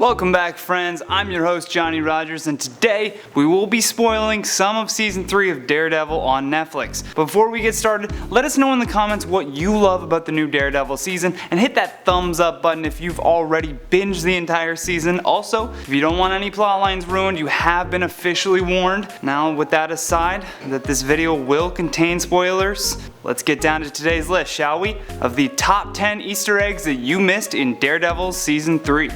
Welcome back, friends. I'm your host, Johnny Rogers, and today we will be spoiling some of Season 3 of Daredevil on Netflix. Before we get started, let us know in the comments what you love about the new Daredevil season, and hit that thumbs up button if you've already binged the entire season. Also, if you don't want any plot lines ruined, you have been officially warned. Now, with that aside, that this video will contain spoilers, let's get down to today's list, shall we? Of the top 10 Easter eggs that you missed in Daredevil Season 3.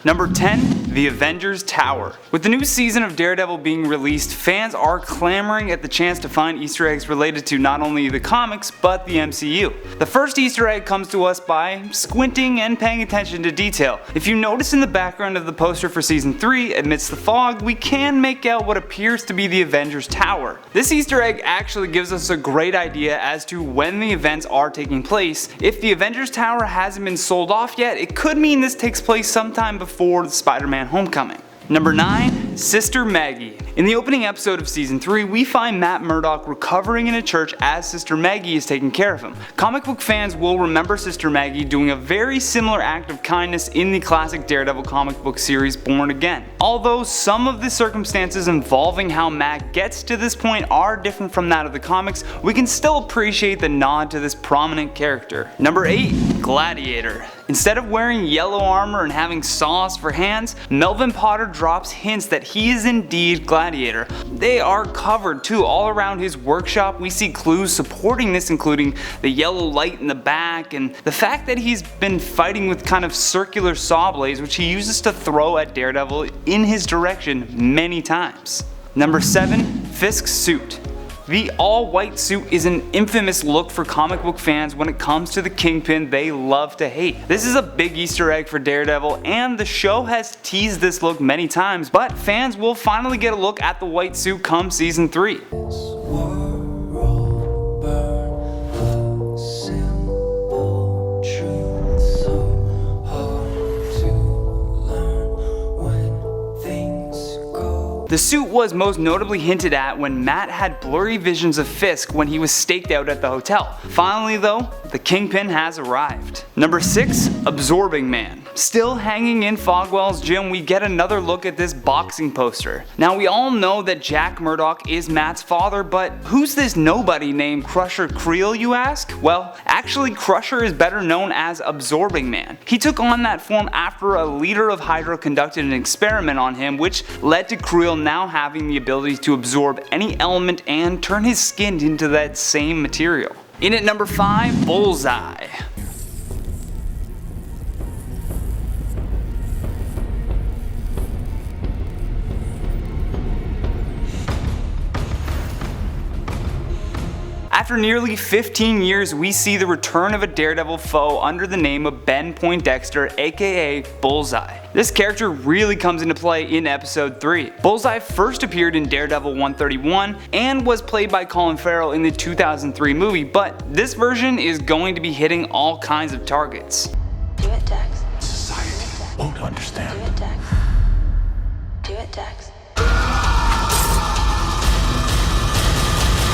Number 10, the Avengers Tower. With the new season of Daredevil being released, fans are clamoring at the chance to find Easter eggs related to not only the comics, but the MCU. The first Easter egg comes to us by squinting and paying attention to detail. If you notice in the background of the poster for Season 3, amidst the fog, we can make out what appears to be the Avengers Tower. This Easter egg actually gives us a great idea as to when the events are taking place. If the Avengers Tower hasn't been sold off yet, it could mean this takes place sometime before the Spider-Man Homecoming. Number 9, Sister Maggie. In the opening episode of Season 3, we find Matt Murdock recovering in a church as Sister Maggie is taking care of him. Comic book fans will remember Sister Maggie doing a very similar act of kindness in the classic Daredevil comic book series Born Again. Although some of the circumstances involving how Matt gets to this point are different from that of the comics, we can still appreciate the nod to this prominent character. Number 8, Gladiator. Instead of wearing yellow armor and having saws for hands, Melvin Potter drops hints that he is indeed Gladiator. They are covered too. All around his workshop we see clues supporting this, including the yellow light in the back and the fact that he's been fighting with kind of circular saw blades which he uses to throw at Daredevil in his direction many times. Number 7, FISK's suit. The all-white suit is an infamous look for comic book fans when it comes to the Kingpin they love to hate. This is a big Easter egg for Daredevil, and the show has teased this look many times, but fans will finally get a look at the white suit come Season 3. The suit was most notably hinted at when Matt had blurry visions of Fisk when he was staked out at the hotel. Finally though, the Kingpin has arrived. Number 6, Absorbing Man. Still hanging in Fogwell's gym, we get another look at this boxing poster. Now we all know that Jack Murdock is Matt's father, but who's this nobody named Crusher Creel, you ask? Well, actually Crusher is better known as Absorbing Man. He took on that form after a leader of Hydra conducted an experiment on him, which led to Creel now having the ability to absorb any element and turn his skin into that same material. In at number 5, Bullseye. After nearly 15 years, we see the return of a Daredevil foe under the name of Ben Poindexter, aka Bullseye. This character really comes into play in episode 3. Bullseye first appeared in Daredevil 131 and was played by Colin Farrell in the 2003 movie, but this version is going to be hitting all kinds of targets. Do it, Dex. Society won't understand. Do it, Dex. Do it, Dex.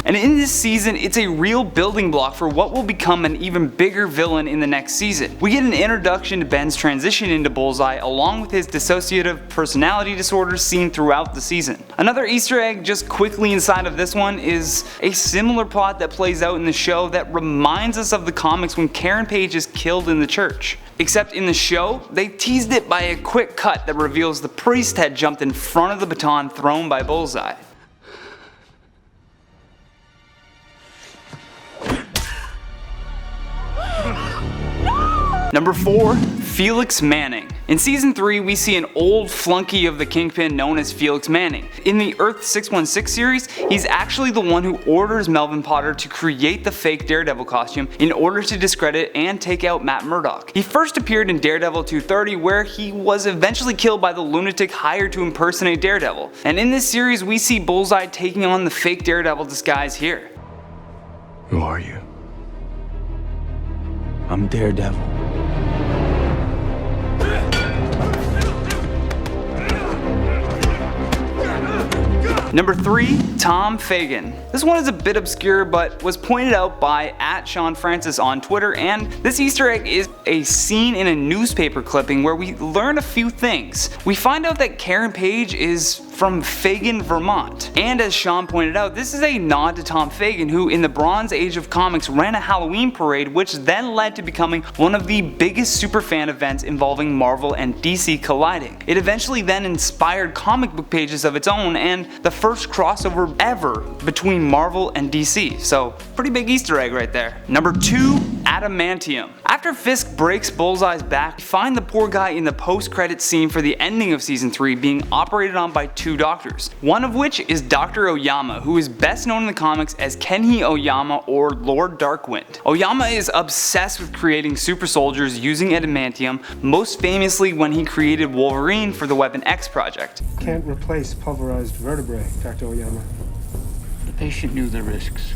And in this season, it's a real building block for what will become an even bigger villain in the next season. We get an introduction to Ben's transition into Bullseye along with his dissociative personality disorders seen throughout the season. Another Easter egg just quickly inside of this one is a similar plot that plays out in the show that reminds us of the comics when Karen Page is killed in the church. Except in the show, they teased it by a quick cut that reveals the priest had jumped in front of the baton thrown by Bullseye. Number 4, Felix Manning. In Season 3, we see an old flunky of the Kingpin known as Felix Manning. In the Earth 616 series, he's actually the one who orders Melvin Potter to create the fake Daredevil costume in order to discredit and take out Matt Murdock. He first appeared in Daredevil 230, where he was eventually killed by the lunatic hired to impersonate Daredevil. And in this series, we see Bullseye taking on the fake Daredevil disguise here. Who are you? I'm Daredevil. Number 3. Tom Fagan. This one is a bit obscure but was pointed out by @SeanFrancis on Twitter, and this Easter egg is a scene in a newspaper clipping where we learn a few things. We find out that Karen Page is from Fagan, Vermont, and as Sean pointed out, this is a nod to Tom Fagan, who in the Bronze Age of comics ran a Halloween parade, which then led to becoming one of the biggest superfan events involving Marvel and DC colliding. It eventually then inspired comic book pages of its own and the first crossover ever between Marvel and DC, so pretty big Easter egg right there. Number 2. Adamantium. After Fisk breaks Bullseye's back, we find the poor guy in the post-credits scene for the ending of season 3 being operated on by 2 doctors, one of which is Dr. Oyama, who is best known in the comics as Kenhi Oyama or Lord Darkwind. Oyama is obsessed with creating super soldiers using adamantium, most famously when he created Wolverine for the Weapon X project. Can't replace pulverized vertebrae, Dr. Oyama. The patient knew the risks.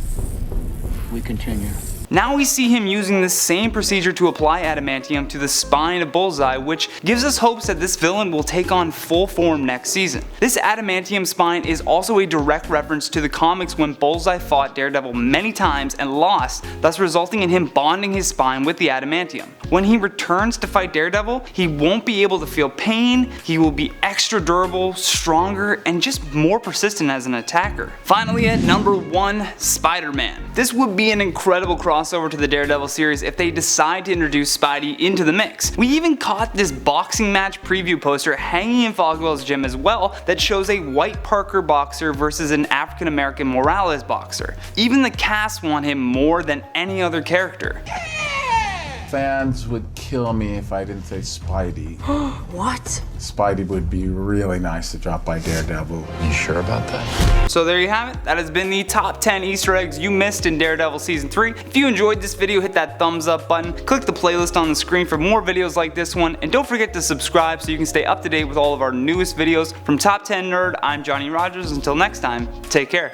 We continue. Now we see him using the same procedure to apply adamantium to the spine of Bullseye, which gives us hopes that this villain will take on full form next season. This adamantium spine is also a direct reference to the comics when Bullseye fought Daredevil many times and lost, thus resulting in him bonding his spine with the adamantium. When he returns to fight Daredevil, he won't be able to feel pain, he will be extra durable, stronger, and just more persistent as an attacker. Finally at number 1, Spider-Man. This would be an incredible crossover to the Daredevil series if they decide to introduce Spidey into the mix. We even caught this boxing match preview poster hanging in Fogwell's gym as well that shows a white Parker boxer versus an African American Morales boxer. Even the cast want him more than any other character. Fans would kill me if I didn't say Spidey. What? Spidey would be really nice to drop by Daredevil. You sure about that? So there you have it. That has been the top 10 Easter eggs you missed in Daredevil Season 3. If you enjoyed this video, hit that thumbs up button, click the playlist on the screen for more videos like this one, and don't forget to subscribe so you can stay up to date with all of our newest videos. From Top 10 Nerd, I'm Johnny Rogers. Until next time, take care.